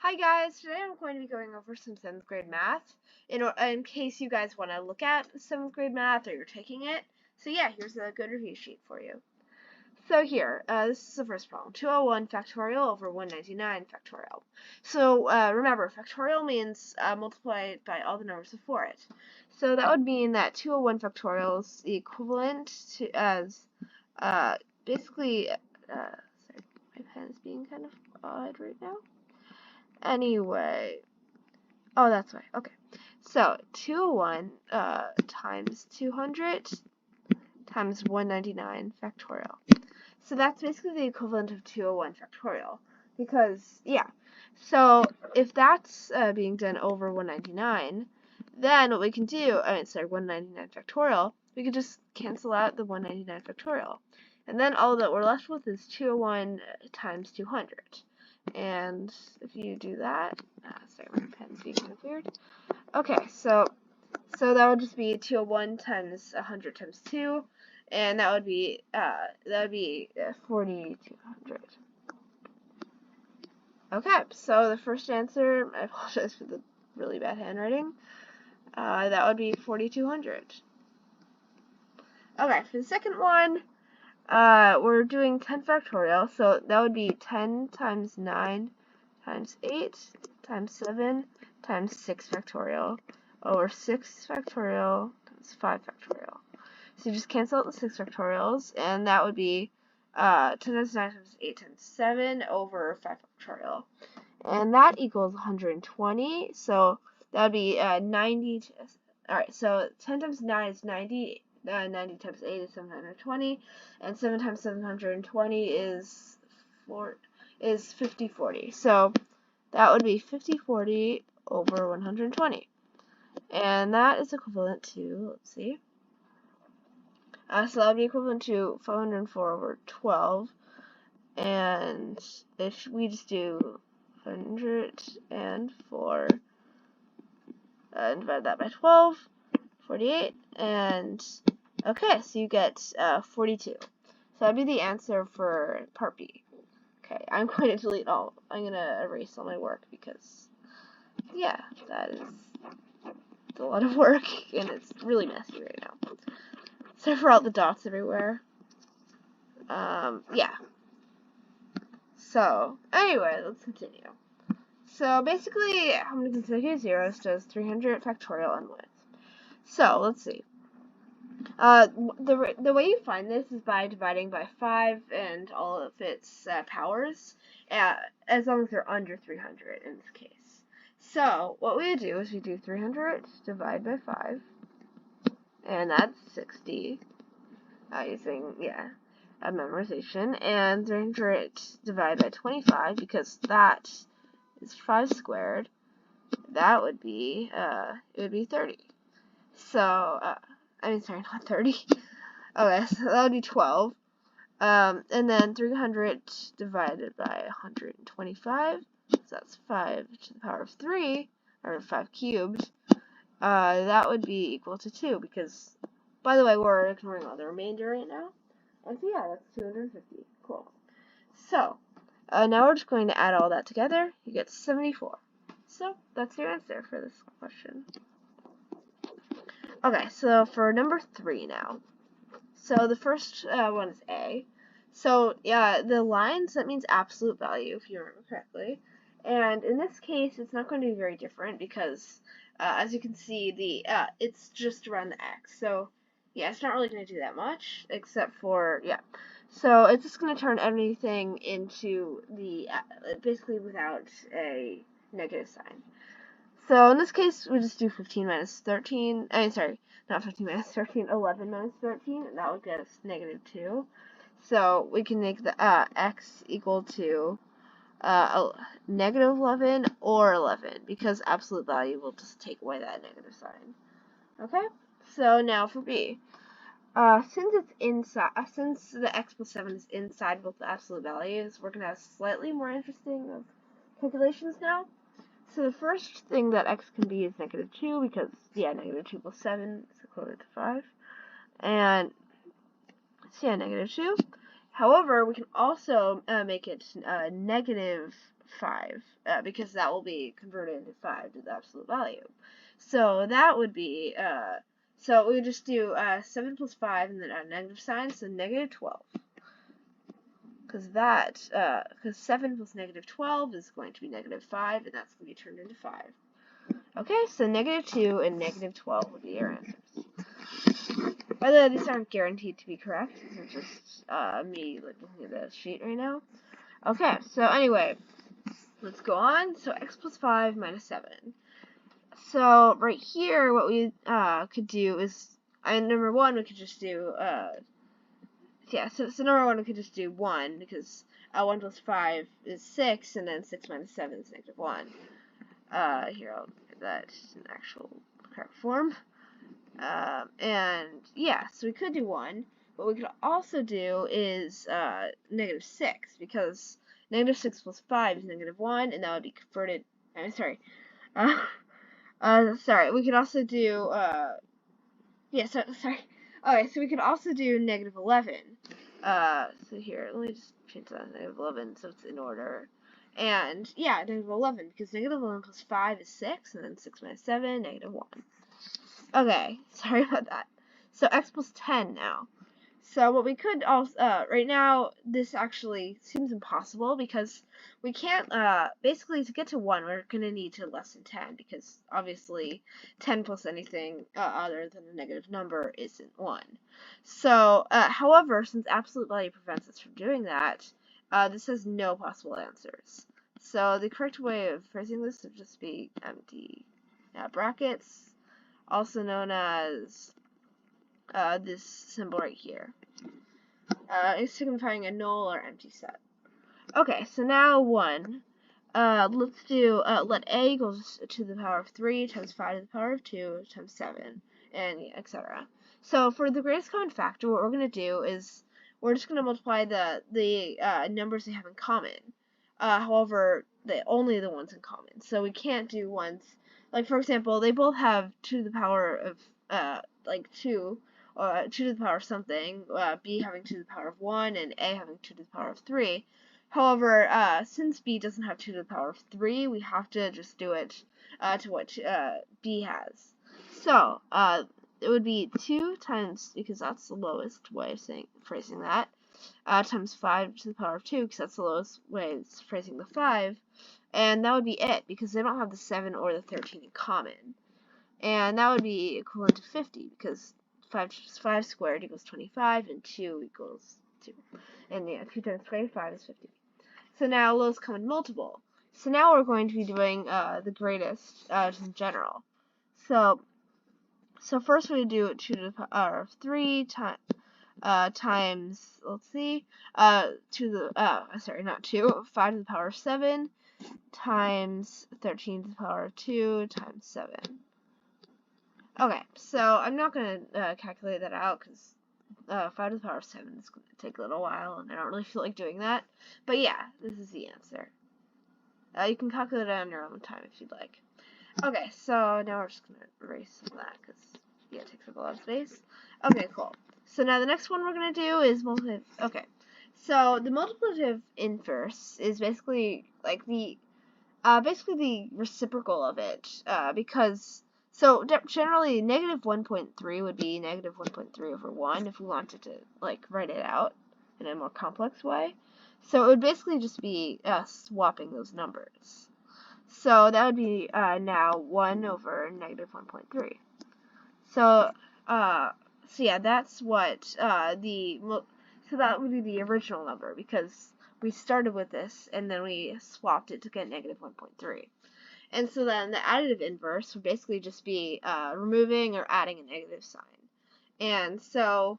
Hi guys, today I'm going to be going over some 7th grade math in case you guys want to look at 7th grade math or you're taking it. So yeah, here's a good review sheet for you. So here, this is the first problem, 201 factorial over 199 factorial. So remember, factorial means multiply by all the numbers before it. So that would mean that 201 factorial is the equivalent to basically, sorry, my pen is being kind of odd right now. Anyway, oh, that's why. Okay. So 201 times 200 times 199 factorial. So that's basically the equivalent of 201 factorial. Because, yeah. So if that's being done over 199, then what we can do, 199 factorial, we could just cancel out the 199 factorial. And then all that we're left with is 201 times 200. And if you do that, sorry, my pen's being kind of weird. Okay, so that would just be 201 times 100 times 2, and that would be 4,200. Okay, so the first answer, I apologize for the really bad handwriting, that would be 4,200. Okay, for the second one, we're doing 10 factorial, so that would be 10 times 9 times 8 times 7 times 6 factorial over 6 factorial times 5 factorial. So you just cancel out the 6 factorials, and that would be 10 times 9 times 8 times 7 over 5 factorial. And that equals 120, so that would be 90. Alright, so 10 times 9 is 90. 90 times 8 is 720, and 7 times 720 is 5040. So that would be 5040 over 120. And that is equivalent to, let's see, so that would be equivalent to 504 over 12. And if we just do 104 and divide that by 12, 48, and okay, so you get 42. So that'd be the answer for part B. Okay, I'm going to delete all. I'm going to erase all my work because, yeah, it's a lot of work and it's really messy right now. Sorry for all the dots everywhere. Yeah. So, anyway, let's continue. So, basically, how many consecutive zeros does 300 factorial end with? So, let's see. The way you find this is by dividing by 5 and all of its powers, as long as they're under 300 in this case. So, what we do is we do 300 divided by 5, and that's 60, using, memorization, and 300 divided by 25, because that is 5 squared, that would be, it would be 30. So, sorry, not 30. Okay, so that would be 12. And then 300 divided by 125, so that's 5 to the power of 3, or 5 cubed, that would be equal to 2, because, by the way, we're ignoring all the remainder right now. And so, yeah, that's 250. Cool. So, now we're just going to add all that together. You get 74. So, that's your answer for this question. Okay, so for number 3 now. So the first one is A. So yeah, the lines, that means absolute value, if you remember correctly. And in this case, it's not going to be very different because, as you can see, it's just around the x. So yeah, it's not really going to do that much, except for, yeah. So it's just going to turn everything into the, basically without a negative sign. So in this case, we just do 15 minus 13, not 15 minus 13, 11 minus 13, and that would get us negative 2. So we can make the x equal to negative 11 or 11, because absolute value will just take away that negative sign. Okay, so now for B. Since it's inside, since the x plus 7 is inside both the absolute values, we're going to have slightly more interesting calculations now. So the first thing that x can be is negative 2, because, yeah, negative 2 plus 7 is equivalent to 5. And, so yeah, negative 2. However, we can also make it negative 5, because that will be converted into 5 to the absolute value. So that would be, so we would just do 7 plus 5 and then add a negative sign, so negative 12. Because 7 plus negative 12 is going to be negative 5, and that's going to be turned into 5. Okay, so negative 2 and negative 12 would be your answers. By the way, these aren't guaranteed to be correct. These are just me looking at the sheet right now. Okay, so anyway, let's go on. So x plus 5 minus 7. So right here, what we could do is, number 1, we could just do, so number 1, we could just do 1, because 1 plus 5 is 6, and then 6 minus 7 is negative 1. Here, I'll get that in actual correct form. And yeah, so we could do 1. What we could also do is negative 6, because negative 6 plus 5 is negative 1, and that would be converted. I'm sorry. Sorry. We could also do sorry. Okay, so we could also do negative 11. So here, let me just change that to negative 11 so it's in order. And yeah, negative 11, because negative 11 plus 5 is 6, and then 6 minus 7, negative 1. Okay, sorry about that. So x plus 10 now. So what we could also, right now, this actually seems impossible because we can't, basically to get to 1, we're going to need to less than 10 because obviously 10 plus anything other than a negative number isn't 1. So, however, since absolute value prevents us from doing that, this has no possible answers. So the correct way of phrasing this would just be empty brackets, also known as this symbol right here. It's signifying a null or empty set. Okay, so now 1. Let's do, let a equals to the power of 3 times 5 to the power of 2 times 7, and etc. So for the greatest common factor, what we're going to do is we're just going to multiply the numbers they have in common. However, only the ones in common. So we can't do ones, like for example, they both have 2 to the power of, 2, or 2 to the power of something, b having 2 to the power of 1, and a having 2 to the power of 3. However, since b doesn't have 2 to the power of 3, we have to just do it to what b has. So, it would be 2 times, because that's the lowest way of phrasing that, times 5 to the power of 2, because that's the lowest way of phrasing the 5, and that would be it, because they don't have the 7 or the 13 in common. And that would be equivalent to 50, because 5 squared equals 25, and 2 equals 2. And yeah, 2 times 25 is 50. So now lowest common multiple. So now we're going to be doing the greatest in general. So first we do 2 to the power of 3 times, let's see, 5 to the power of 7 times 13 to the power of 2 times 7. Okay, so I'm not going to calculate that out because 5 to the power of 7 is going to take a little while, and I don't really feel like doing that. But yeah, this is the answer. You can calculate it on your own time if you'd like. Okay, so now we're just going to erase that because, yeah, it takes up a lot of space. Okay, cool. So now the next one we're going to do is multiplicative. Okay, so the multiplicative inverse is basically like the reciprocal of it, because so generally negative 1.3 would be negative 1.3 over 1 if we wanted to like write it out in a more complex way. So it would basically just be swapping those numbers. So that would be now 1 over negative 1.3. So yeah, that's what so that would be the original number because we started with this and then we swapped it to get negative 1.3. And so then the additive inverse would basically just be removing or adding a negative sign. And so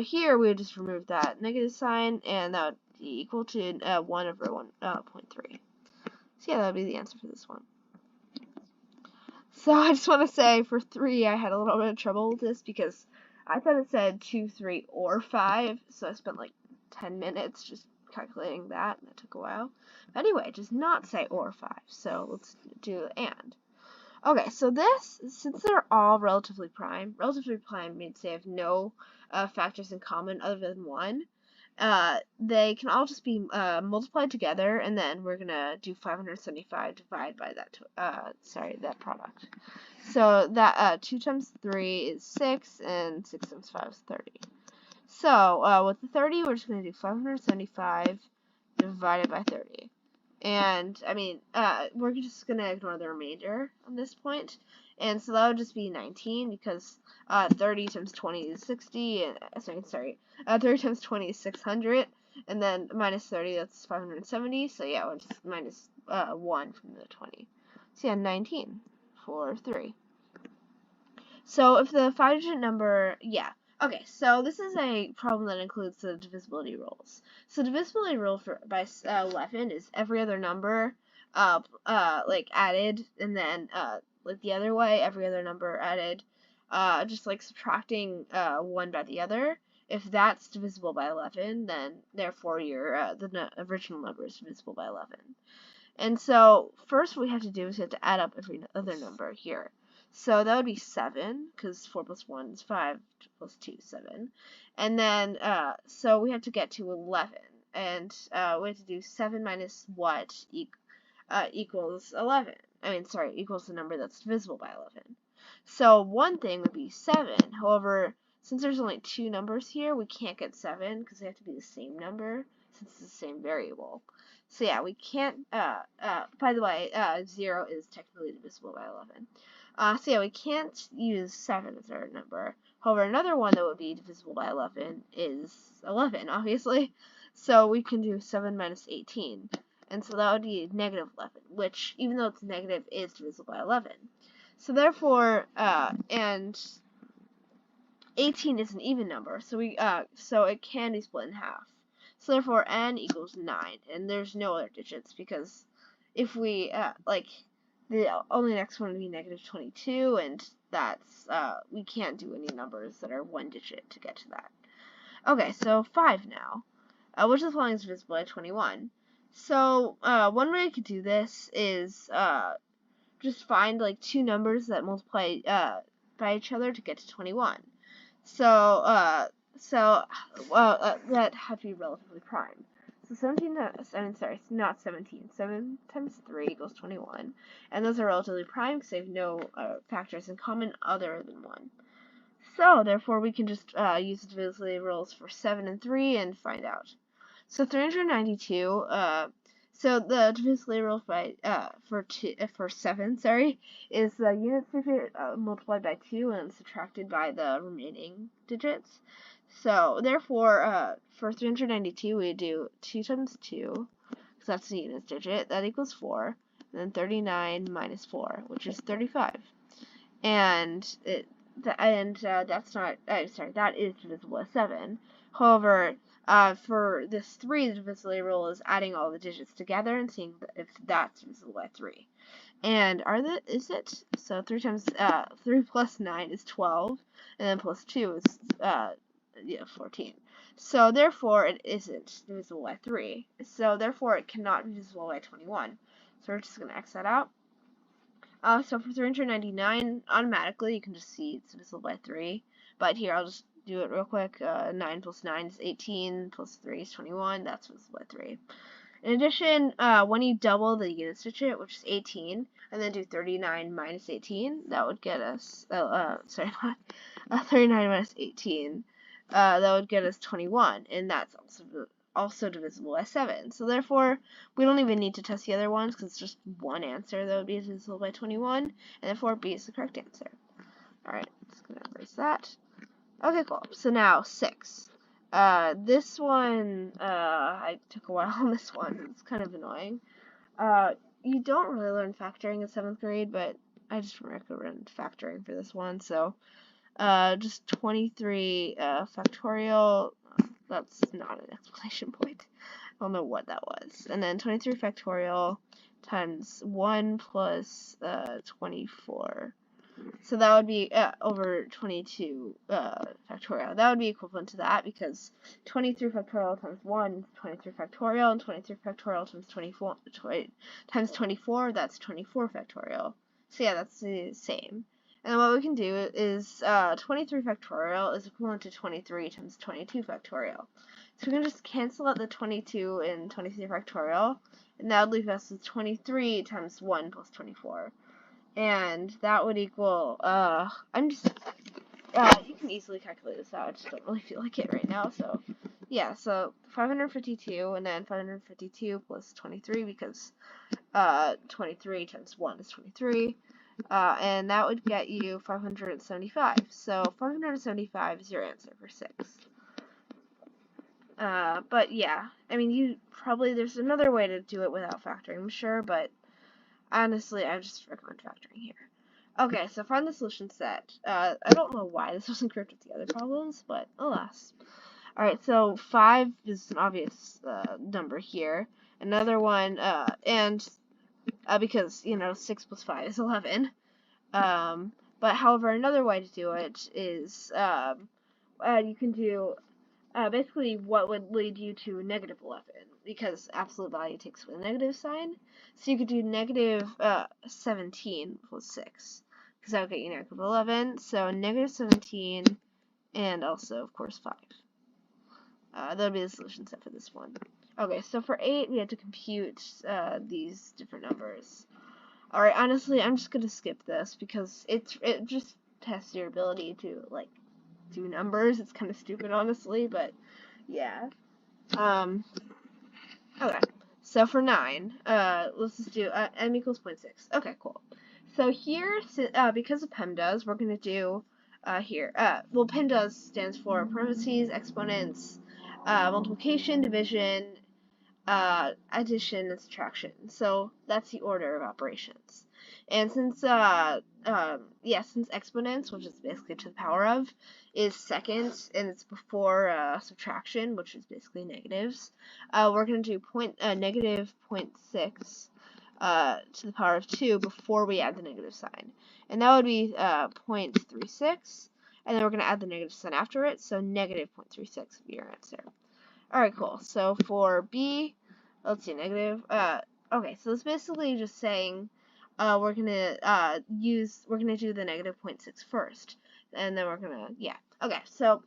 here we would just remove that negative sign, and that would be equal to 1 over 1.3. So yeah, that would be the answer for this one. So I just want to say for 3, I had a little bit of trouble with this because I thought it said 2, 3, or 5, so I spent like 10 minutes just calculating that, and it took a while. But anyway, it does not say or 5, so let's do and. Okay, so this, since they're all relatively prime means they have no factors in common other than 1. They can all just be multiplied together, and then we're gonna do 575 divided by that, that product. So that 2 times 3 is 6, and 6 times 5 is 30. So with the 30, we're just gonna do 575 divided by 30. And, I mean, we're just going to ignore the remainder on this point. And so that would just be 19, because 30 times 20 is 60, and, 30 times 20 is 600, and then minus 30, that's 570, so yeah, we'll just minus 1 from the 20. So yeah, 19 for 3. So if the 5-digit number, yeah. Okay, so this is a problem that includes the divisibility rules. So divisibility rule by 11 is every other number, like added, and then like the other way, every other number added, just like subtracting one by the other. If that's divisible by 11, then therefore your the original number is divisible by 11. And so first what we have to do is we have to add up every other number here. So that would be 7, because 4 plus 1 is 5, 2 plus 2 is 7. And then, so we have to get to 11. And we have to do 7 minus what equals 11. Equals the number that's divisible by 11. So one thing would be 7. However, since there's only 2 numbers here, we can't get 7, because they have to be the same number, since it's the same variable. So yeah, we can't, by the way, 0 is technically divisible by 11. So yeah, we can't use 7 as our number. However, another one that would be divisible by 11 is 11, obviously. So we can do 7 minus 18. And so that would be negative 11, which, even though it's negative, is divisible by 11. So therefore, and 18 is an even number, so so it can be split in half. So therefore, n equals 9, and there's no other digits, because if we, the only next one would be negative 22, and that's, we can't do any numbers that are 1 digit to get to that. Okay, so 5 now, which is following is divisible by 21. So, one way I could do this is, just find, like, 2 numbers that multiply, by each other to get to 21. So, that had to be relatively prime. So 17 not 17. 7 times 3 equals 21. And those are relatively prime because they have no factors in common other than 1. So, therefore, we can just use the divisibility rules for 7 and 3 and find out. So 392, so the divisibility rule for 7, is the unit digit multiplied by 2 and subtracted by the remaining digits. So therefore, for 392, we do 2 times 2, because that's the unit digit, that equals 4, and then 39 minus 4, which is 35. And that's not, that is divisible by 7. However, for this 3, the divisibility rule is adding all the digits together and seeing if that's divisible by 3. And is it? So 3 plus 9 is 12, and then plus 2 is 14. So therefore, it isn't divisible by 3. So therefore, it cannot be divisible by 21. So we're just going to X that out. So for 399, automatically, you can just see it's divisible by 3. But here, I'll just do it real quick. 9 plus 9 is 18, plus 3 is 21. That's divisible by 3. In addition, when you double the units digit, which is 18, and then do 39 minus 18, that would get us, 39 minus 18, that would get us 21, and that's also divisible by 7. So therefore, we don't even need to test the other ones, because it's just one answer that would be divisible by 21, and therefore B is the correct answer. Alright, just going to erase that. Okay, cool. So now 6. This one, I took a while on this one. It's kind of annoying. You don't really learn factoring in 7th grade, but I just recommend factoring for this one. So, just 23 factorial. That's not an exclamation point. I don't know what that was. And then 23 factorial times 1 plus 24. So that would be over 22 factorial. That would be equivalent to that, because 23 factorial times 1 is 23 factorial, and 23 factorial times 24, that's 24 factorial. So yeah, that's the same. And what we can do is 23 factorial is equivalent to 23 times 22 factorial. So we can just cancel out the 22 and 23 factorial, and that would leave us with 23 times 1 plus 24. And that would equal, you can easily calculate this out, I just don't really feel like it right now, so, yeah, so 552, and then 552 plus 23, because, 23 times 1 is 23, and that would get you 575, so 575 is your answer for 6. But yeah, I mean, there's another way to do it without factoring, I'm sure, but honestly, I just recommend factoring here. Okay, so find the solution set. I don't know why this wasn't grouped with the other problems, but alas. Alright, so 5 is an obvious number here. Another one, because, 6 plus 5 is 11. But however, another way to do it is, you can do, basically what would lead you to negative 11, because absolute value takes away the negative sign. So you could do negative 17 plus 6, because that would get you negative 11. So negative 17, and also, of course, 5. That would be the solution set for this one. Okay, so for 8, we have to compute these different numbers. Alright, honestly, I'm just going to skip this, because it just tests your ability to, like, do numbers. It's kind of stupid, honestly, but yeah. Okay. So for 9, let's just do m equals 0.6. Okay, cool. So here, because of PEMDAS, we're going to do here. Well, PEMDAS stands for parentheses, exponents, multiplication, division, addition, and subtraction. So that's the order of operations. And since since exponents, which is basically to the power of, is second, and it's before subtraction, which is basically negatives, we're going to do negative 0.6 to the power of 2 before we add the negative sign. And that would be 0.36, and then we're going to add the negative sign after it, so negative 0.36 would be your answer. Alright, cool. So for B, let's see, negative, okay, so it's basically just saying, we're gonna do the negative 0.6 first, and then we're gonna, yeah, okay, so,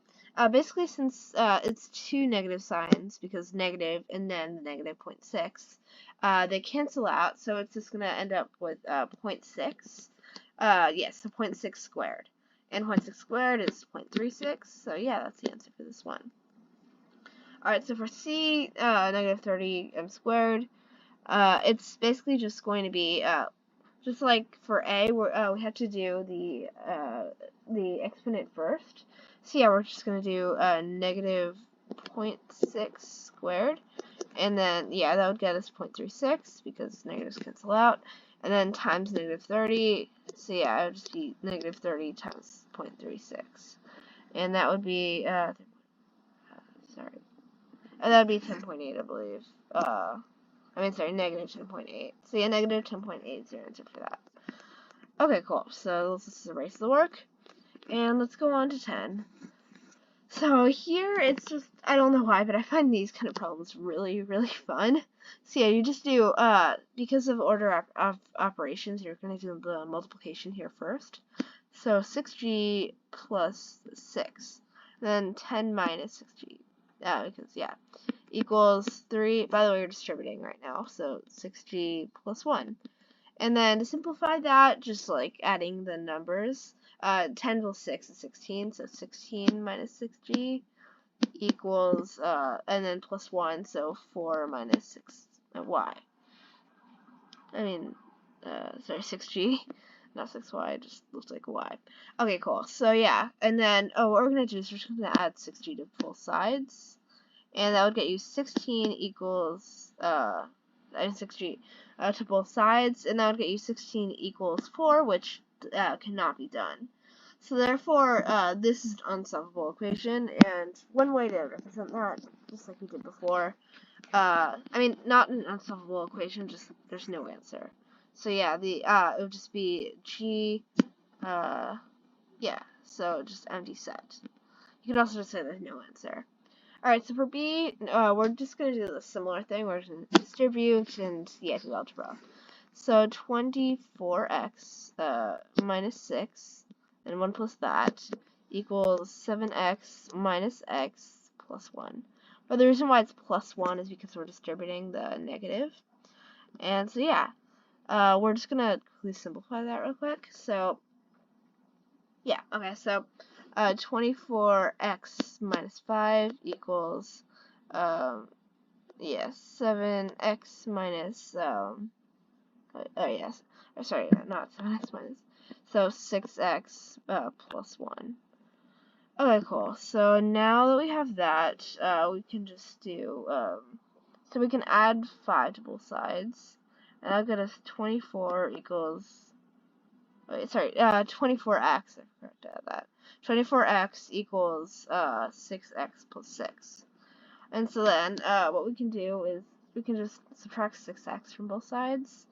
basically since, it's two negative signs, because negative and then the negative 0.6, they cancel out, so it's just gonna end up with, 0.6, yes, so 0.6 squared, and 0.6 squared is 0.36, so yeah, that's the answer for this one. Alright, so for C, negative 30 m squared, it's basically just going to be, just like for A, we have to do the exponent first. So yeah, we're just going to do negative 0.6 squared, and then, yeah, that would get us 0.36, because negatives cancel out, and then times negative 30, so yeah, it would just be negative 30 times 0.36, and that would be, that would be 10.8, I believe. Negative 10.8. So yeah, negative 10.8 is your answer for that. Okay, cool. So let's just erase the work, and let's go on to 10. So here, it's just, I don't know why, but I find these kind of problems really, really fun. So yeah, you just do, because of order of operations, you're going to do the multiplication here first. So 6g plus 6, then 10 minus 6g. Because, yeah, equals 3, by the way, we're distributing right now, so 6g plus 1. And then to simplify that, just like adding the numbers, 10 plus 6 is 16, so 16 minus 6g equals, and then plus 1, so 4 minus 6y. 6g, not 6y, it just looks like y. Okay, cool. So yeah, and then, what we're going to do is we're just going to add 6g to both sides, and that would get you 16 equals, 6g to both sides, and that would get you 16 equals 4, which cannot be done. So therefore, this is an unsolvable equation, and one way to represent that, just like we did before, not an unsolvable equation, just there's no answer. So yeah, it would just be g, so just empty set. You could also just say there's no answer. Alright, so for B, we're just going to do a similar thing. We're going to distribute and, yeah, do algebra. So 24x minus 6, and 1 plus that, equals 7x minus x plus 1. But the reason why it's plus 1 is because we're distributing the negative. And so yeah, we're just going to quickly simplify that real quick. So yeah, okay, so 24x minus 5 equals, 7x minus, yes, sorry, not 7x minus, so 6x plus 1. Okay, cool. So now that we have that, we can just do, so we can add 5 to both sides, and that'll get us 24 equals, wait, sorry, 24x, I forgot to add that. 24x equals 6x plus 6. And so then what we can do is we can just subtract 6x from both sides,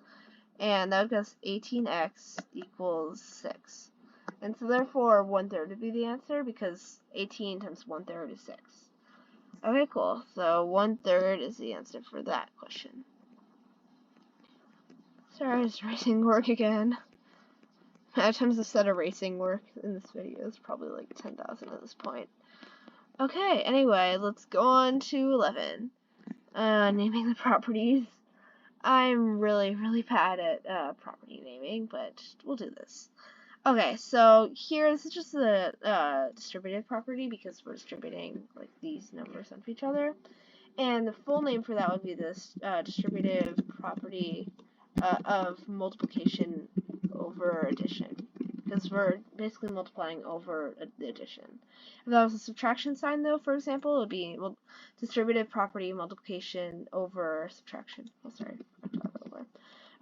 and that would give us 18x equals 6. And so therefore 1/3 would be the answer, because 18 times 1/3 is 6. Okay, cool. So 1/3 is the answer for that question. Sorry, it's erasing work again. How many times I've said erasing work in this video is probably like 10,000 at this point. Okay, anyway, let's go on to 11. Naming the properties. I'm really bad at property naming, but we'll do this. Okay, so here, this is just the distributive property, because we're distributing like these numbers onto each other. And the full name for that would be this distributive property of multiplication over addition, because we're basically multiplying over the addition. If that was a subtraction sign, though, for example, it would be distributive property multiplication over subtraction. Oh, sorry, over.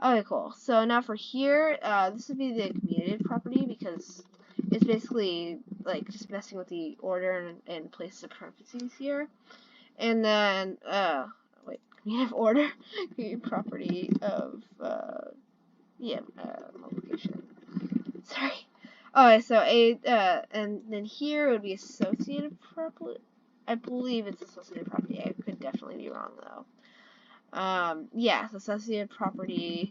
Okay, cool. So now for here, this would be the commutative property, because it's basically like just messing with the order and place of parentheses here. And then, commutative order, property of, multiplication. Sorry. Alright, so and then here it would be associative property. I believe it's associative property. I could definitely be wrong, though. Yes, associative property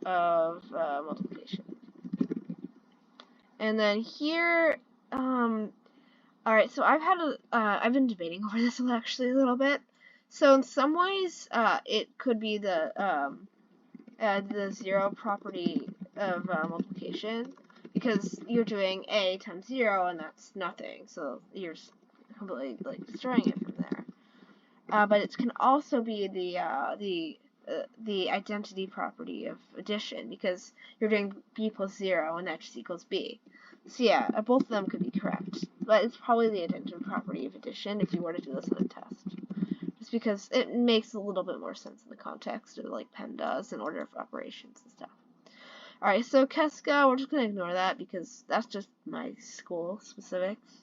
of multiplication. And then here, alright, so I've been debating over this actually a little bit. So in some ways, it could be the zero property of multiplication, because you're doing a times 0, and that's nothing, so you're completely like destroying it from there. But it can also be the identity property of addition, because you're doing b plus 0, and that just equals b. So yeah, both of them could be correct, but it's probably the identity property of addition if you were to do this on a test. Just because it makes a little bit more sense in the context of like Penn does in order of operations and stuff. Alright, so Casca, we're just going to ignore that because that's just my school specifics.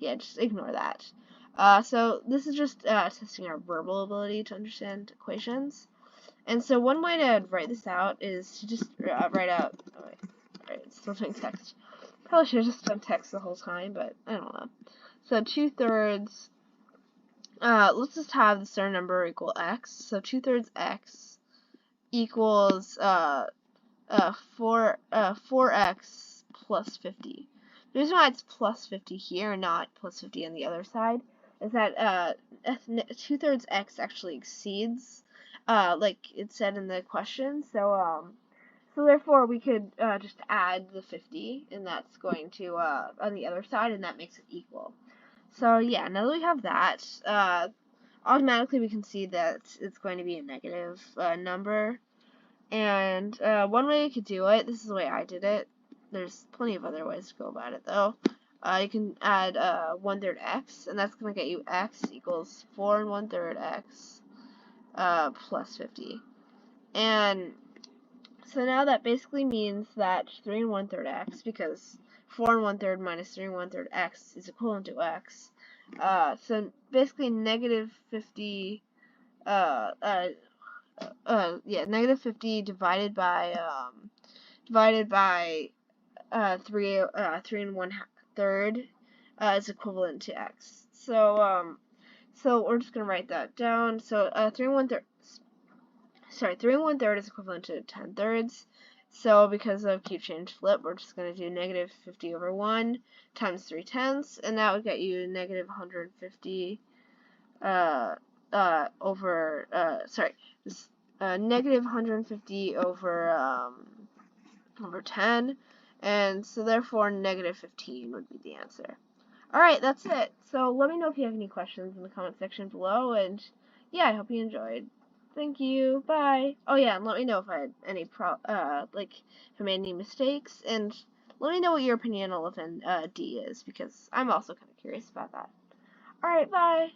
Just ignore that. So this is just testing our verbal ability to understand equations. And so one way to write this out is to just write out, alright, it's still doing text. Probably should have just done text the whole time, but I don't know. So 2/3, let's just have the certain number equal x. So 2/3 x equals 4x plus 50. The reason why it's plus 50 here and not plus 50 on the other side is that 2/3 x actually exceeds, like it said in the question. So therefore we could just add the 50, and that's going to on the other side, and that makes it equal. So yeah, now that we have that, automatically we can see that it's going to be a negative number. And one way you could do it, this is the way I did it. There's plenty of other ways to go about it, though. You can add 1/3 x, and that's going to get you x equals 4 1/3 x plus 50. And so now that basically means that 3 1/3 x, because 4 1/3 minus 3 1/3 x is equivalent to x. So basically negative 50, negative 50 divided by 3 1/3 is equivalent to x. So we're just gonna write that down. So 3 1/3. 3 1/3 is equivalent to 10 thirds. So because of keep change flip, we're just going to do negative 50 over 1 times 3 tenths, and that would get you negative 150 negative 150 over 10, and so therefore negative 15 would be the answer. Alright, that's it. So let me know if you have any questions in the comment section below, and yeah, I hope you enjoyed. Thank you. Bye. Oh yeah, and let me know if I had any if I made any mistakes, and let me know what your opinion on elephant D is, because I'm also kind of curious about that. Alright, bye.